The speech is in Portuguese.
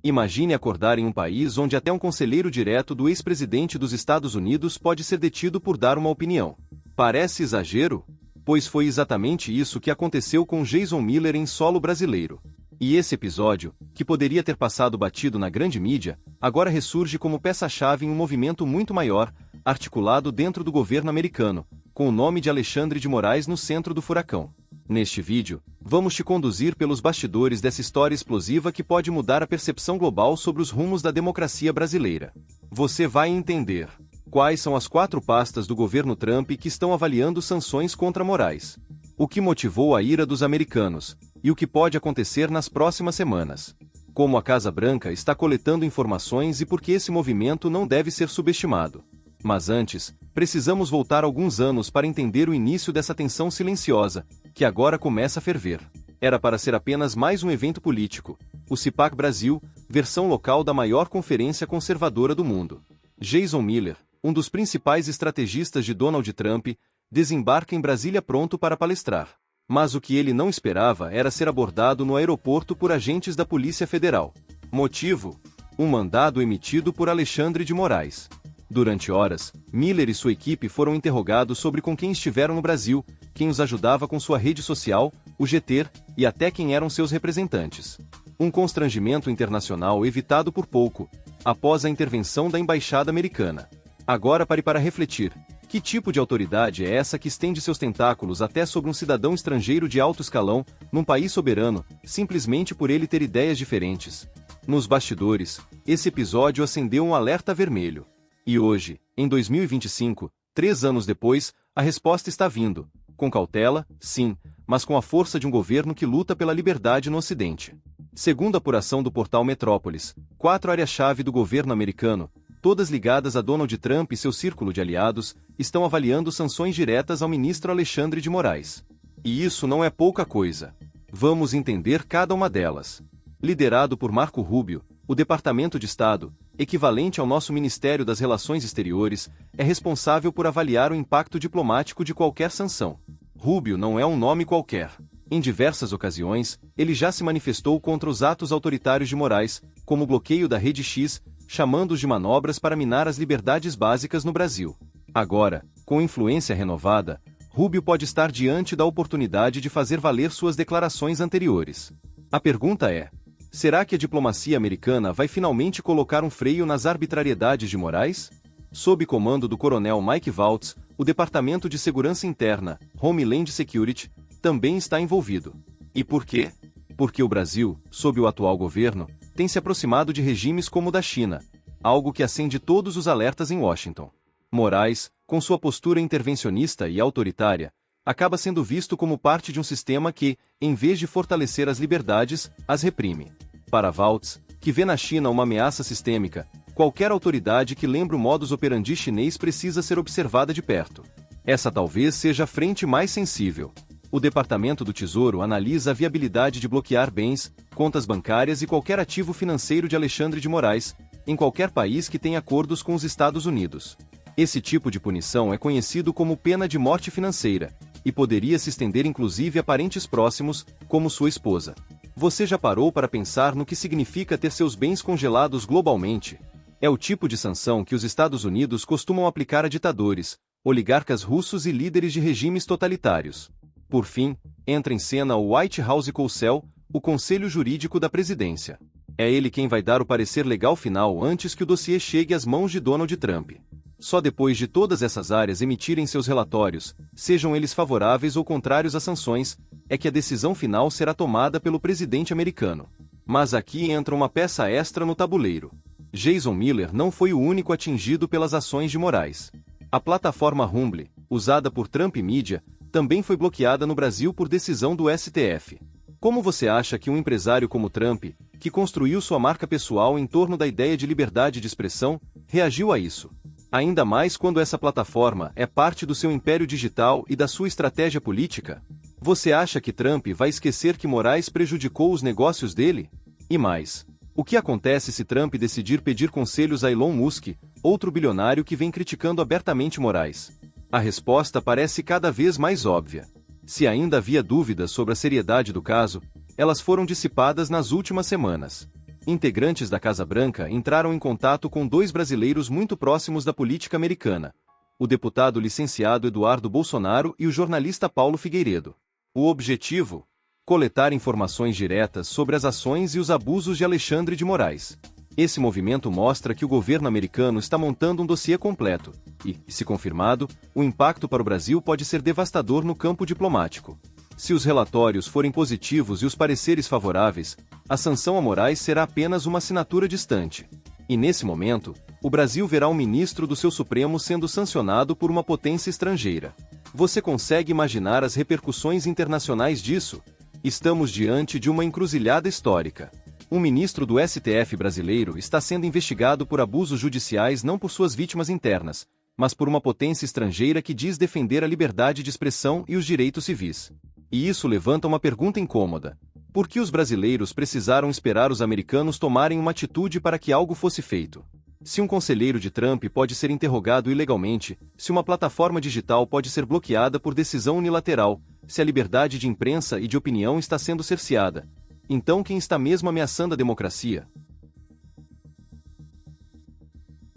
Imagine acordar em um país onde até um conselheiro direto do ex-presidente dos Estados Unidos pode ser detido por dar uma opinião. Parece exagero? Pois foi exatamente isso que aconteceu com Jason Miller em solo brasileiro. E esse episódio, que poderia ter passado batido na grande mídia, agora ressurge como peça-chave em um movimento muito maior, articulado dentro do governo americano, com o nome de Alexandre de Moraes no centro do furacão. Neste vídeo, vamos te conduzir pelos bastidores dessa história explosiva que pode mudar a percepção global sobre os rumos da democracia brasileira. Você vai entender quais são as 4 pastas do governo Trump que estão avaliando sanções contra Moraes, o que motivou a ira dos americanos, e o que pode acontecer nas próximas semanas. Como a Casa Branca está coletando informações e por que esse movimento não deve ser subestimado. Mas antes, precisamos voltar alguns anos para entender o início dessa tensão silenciosa, que agora começa a ferver. Era para ser apenas mais um evento político, o CPAC Brasil, versão local da maior conferência conservadora do mundo. Jason Miller, um dos principais estrategistas de Donald Trump, desembarca em Brasília pronto para palestrar. Mas o que ele não esperava era ser abordado no aeroporto por agentes da Polícia Federal. Motivo? Um mandado emitido por Alexandre de Moraes. Durante horas, Miller e sua equipe foram interrogados sobre com quem estiveram no Brasil, quem os ajudava com sua rede social, o GT, e até quem eram seus representantes. Um constrangimento internacional evitado por pouco, após a intervenção da embaixada americana. Agora pare para refletir. Que tipo de autoridade é essa que estende seus tentáculos até sobre um cidadão estrangeiro de alto escalão, num país soberano, simplesmente por ele ter ideias diferentes? Nos bastidores, esse episódio acendeu um alerta vermelho. E hoje, em 2025, 3 anos depois, a resposta está vindo. Com cautela, sim, mas com a força de um governo que luta pela liberdade no Ocidente. Segundo a apuração do portal Metrópolis, 4 áreas-chave do governo americano, todas ligadas a Donald Trump e seu círculo de aliados, estão avaliando sanções diretas ao ministro Alexandre de Moraes. E isso não é pouca coisa. Vamos entender cada uma delas. Liderado por Marco Rubio, o Departamento de Estado, equivalente ao nosso Ministério das Relações Exteriores, é responsável por avaliar o impacto diplomático de qualquer sanção. Rubio não é um nome qualquer. Em diversas ocasiões, ele já se manifestou contra os atos autoritários de Moraes, como o bloqueio da Rede X, chamando-os de manobras para minar as liberdades básicas no Brasil. Agora, com influência renovada, Rubio pode estar diante da oportunidade de fazer valer suas declarações anteriores. A pergunta é: será que a diplomacia americana vai finalmente colocar um freio nas arbitrariedades de Moraes? Sob comando do coronel Mike Waltz, o Departamento de Segurança Interna, Homeland Security, também está envolvido. E por quê? Porque o Brasil, sob o atual governo, tem se aproximado de regimes como o da China, algo que acende todos os alertas em Washington. Moraes, com sua postura intervencionista e autoritária, acaba sendo visto como parte de um sistema que, em vez de fortalecer as liberdades, as reprime. Para Waltz, que vê na China uma ameaça sistêmica, qualquer autoridade que lembre o modus operandi chinês precisa ser observada de perto. Essa talvez seja a frente mais sensível. O Departamento do Tesouro analisa a viabilidade de bloquear bens, contas bancárias e qualquer ativo financeiro de Alexandre de Moraes, em qualquer país que tenha acordos com os Estados Unidos. Esse tipo de punição é conhecido como pena de morte financeira, e poderia se estender inclusive a parentes próximos, como sua esposa. Você já parou para pensar no que significa ter seus bens congelados globalmente? É o tipo de sanção que os Estados Unidos costumam aplicar a ditadores, oligarcas russos e líderes de regimes totalitários. Por fim, entra em cena o White House Counsel, o Conselho Jurídico da Presidência. É ele quem vai dar o parecer legal final antes que o dossiê chegue às mãos de Donald Trump. Só depois de todas essas áreas emitirem seus relatórios, sejam eles favoráveis ou contrários às sanções, é que a decisão final será tomada pelo presidente americano. Mas aqui entra uma peça extra no tabuleiro. Jason Miller não foi o único atingido pelas ações de Moraes. A plataforma Rumble, usada por Trump Media, também foi bloqueada no Brasil por decisão do STF. Como você acha que um empresário como Trump, que construiu sua marca pessoal em torno da ideia de liberdade de expressão, reagiu a isso? Ainda mais quando essa plataforma é parte do seu império digital e da sua estratégia política? Você acha que Trump vai esquecer que Moraes prejudicou os negócios dele? E mais, o que acontece se Trump decidir pedir conselhos a Elon Musk, outro bilionário que vem criticando abertamente Moraes? A resposta parece cada vez mais óbvia. Se ainda havia dúvidas sobre a seriedade do caso, elas foram dissipadas nas últimas semanas. Integrantes da Casa Branca entraram em contato com dois brasileiros muito próximos da política americana: o deputado licenciado Eduardo Bolsonaro e o jornalista Paulo Figueiredo. O objetivo? Coletar informações diretas sobre as ações e os abusos de Alexandre de Moraes. Esse movimento mostra que o governo americano está montando um dossiê completo, e, se confirmado, o impacto para o Brasil pode ser devastador no campo diplomático. Se os relatórios forem positivos e os pareceres favoráveis, a sanção a Moraes será apenas uma assinatura distante. E nesse momento, o Brasil verá um ministro do seu Supremo sendo sancionado por uma potência estrangeira. Você consegue imaginar as repercussões internacionais disso? Estamos diante de uma encruzilhada histórica. Um ministro do STF brasileiro está sendo investigado por abusos judiciais não por suas vítimas internas, mas por uma potência estrangeira que diz defender a liberdade de expressão e os direitos civis. E isso levanta uma pergunta incômoda: por que os brasileiros precisaram esperar os americanos tomarem uma atitude para que algo fosse feito? Se um conselheiro de Trump pode ser interrogado ilegalmente, se uma plataforma digital pode ser bloqueada por decisão unilateral, se a liberdade de imprensa e de opinião está sendo cerceada, então quem está mesmo ameaçando a democracia?